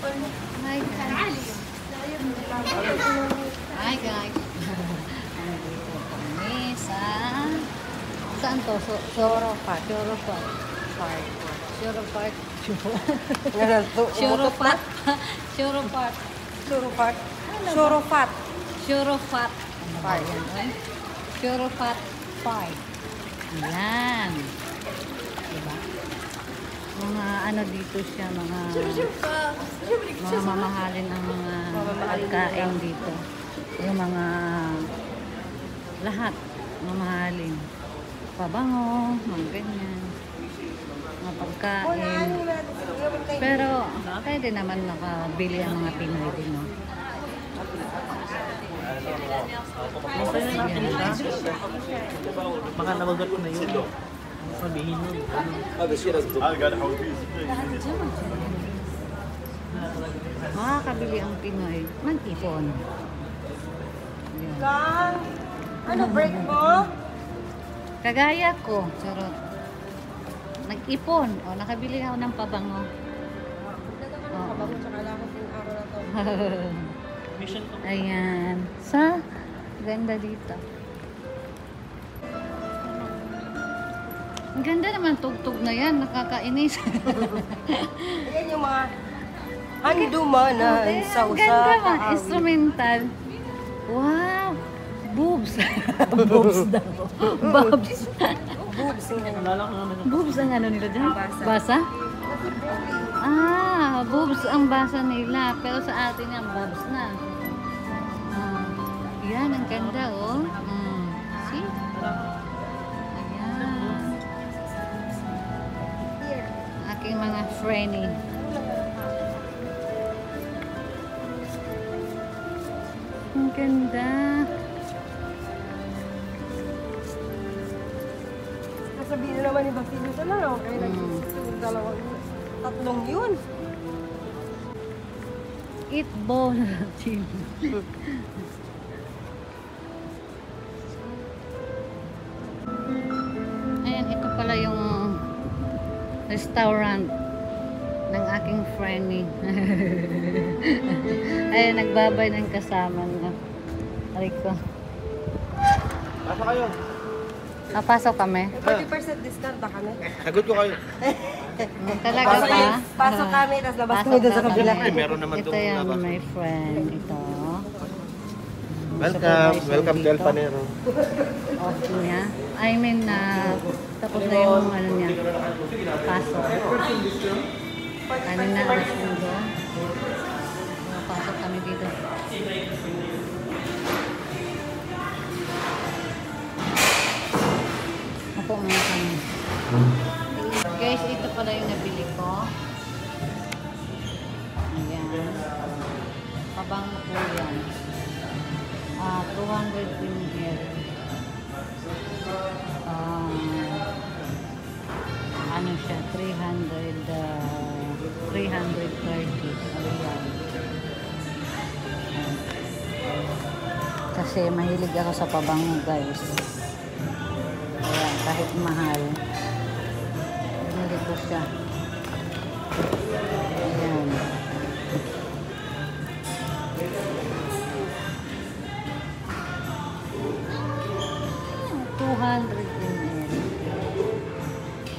Hi guys. Hi guys. Nandito kami sa... Saan to? Shoro Park. Shoro Park. Shoro Park. Shoro Park. Shoro Park. Shoro Park. Shoro Park. Shoro Park. Shoro Park Park. Ayan. Diba? Mga ano dito siya, mga mamahalin ang mga pagkain dito. Yung mga lahat mamahalin. Pabango, mga ganyan. Mga pagkain. Pero pwede naman nakabili ang mga Pinoy din, no? Baka nabagat ko na yun. Sabihin nun. Makakabili ang Pinoy. Mag-ipon. Kang, ano break mo? Kagaya ko. Charot. Nag-ipon. O, nakabili ako ng pabango. Kabago tsaka lang ako yung araw na to. Mission ko. Ayan. Sa ganda dito. Ang ganda naman tugtog na yan. Nakakainis. Ayan yung mga handumanan sa Ang ganda usapan. mga instrumental. Wow! Boobs. Boobs daw. Bobs. Boobs. Alala ko naman yung Boobs ang ano nila dyan? Basa. Basa? Ah, boobs ang basa nila. Pero sa atin ang bobs na. Yan, ang ganda oh. See? Ayan. Aking mga friendly. Ang ganda. Sabihin na naman ni Basilio sa lang. Kaya nag-gusto yung dalawang, tatlong yun. Eat ball. Chill. Ayan, ito pala yung restaurant ng aking friend. Ayan, nagbabay ng kasama na. Rico. Pasa kayo. Papasok kami. May 40% discount ba kami? Sagot ko kayo. Talaga ba? Pasok kami, tapos labas Pasok kami doon sa na kabila. kami. Meron naman Ito doon yung labas. my friend. Ito. Welcome. Welcome to El Panero. Off niya. I mean, tapos na yung ano niya. Pasok. Ano na ang sundo. Pasok kami dito. Ako nga kami. Guys, ito pala yung nabili ko. Ayan. Pabango po yan. 200 ml. Ano siya? 330 real. Kasi mahilig ako sa pabango, guys. Kaya kahit mahal, mahilig ko siya. Ayan.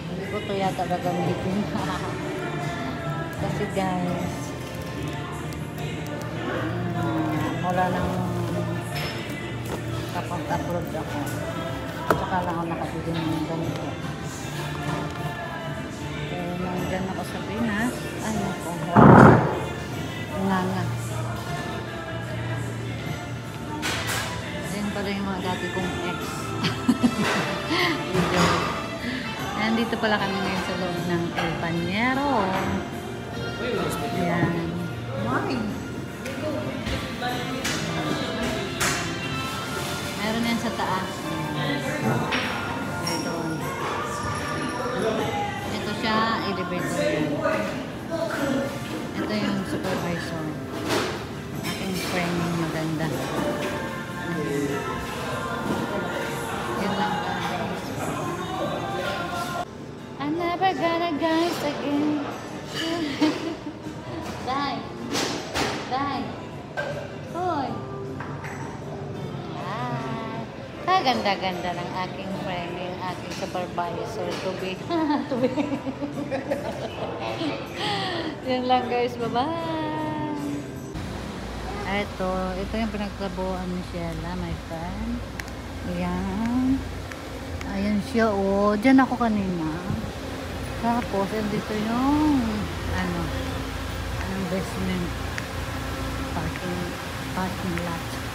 Hindi ko ito yata gagamitin. Kasi guys, wala nang kapag-upload ako. Tsaka lang ako nakabili ng ganito. Kaya nandyan ako sa Pinas. Ay, naku. Nga. Ayan pala yung mga dati kong ex. Video. Nandito pala kami ngayon sa loob ng El Panero. Ayan. Meron yan sa taas. Ito. Ito siya, elevator yan. Ito yung supervisor. Aking friend yung maganda. Yun lang guys. I'm never gonna guys again. Bye. Ganda-ganda ng aking friend, yung aking supervisor. To be. Yan lang guys, bye-bye. Ito yung pinagtrabuhan ni Sheila, my friend. Ayan. Ayan siya, oh. Diyan ako kanina. Tapos, dito yung, investment parking lot.